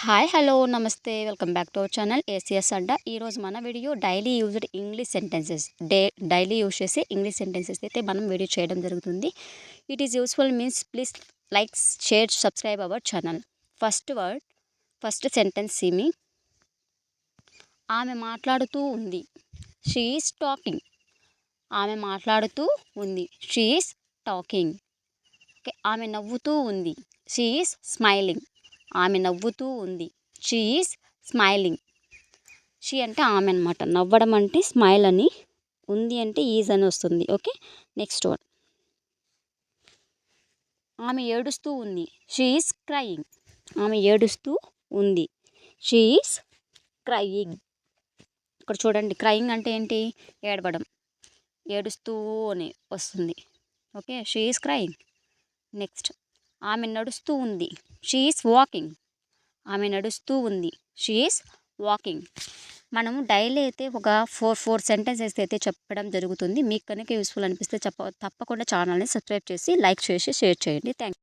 Hi hello నమస్తే welcome back to our channel ACS Adda. ఈరోజు మన video daily used English sentences daily use చేసే English sentences అయితే మనం వీడియో చేయడం జరుగుతుంది. It is useful means please like share subscribe our channel. First sentence సిమి. ఆమె మాట్లాడుతూ ఉంది. She is talking. ఆమె మాట్లాడుతూ ఉంది. She is talking. ఓకే. ఆమె నవ్వుతూ ఉంది. She is smiling. ఆమె నవ్వుతూ ఉంది. She is smiling. షీ అంటే ఆమె అనమాట. నవ్వడం అంటే స్మైల్ అని, ఉంది అంటే ఈజ్ అని వస్తుంది. ఓకే. Next one. ఆమె ఏడుస్తూ ఉంది. She is crying. ఆమె ఏడుస్తూ ఉంది. She is crying. ఇక్కడ చూడండి, క్రయింగ్ అంటే ఏంటి? ఏడవడం. ఏడుస్తూ అని వస్తుంది. Okay. She is crying. Next. ఆమె నడుస్తూ ఉంది. She is walking. ఆమె నడుస్తూ ఉంది. She is walking. మనము డైలీ అయితే ఒక ఫోర్ సెంటెన్సెస్ అయితే చెప్పడం జరుగుతుంది. మీకు కనుక యూస్ఫుల్ అనిపిస్తే తప్పకుండా ఛానల్ని సబ్స్క్రైబ్ చేసి లైక్ చేసి షేర్ చేయండి. Thank you.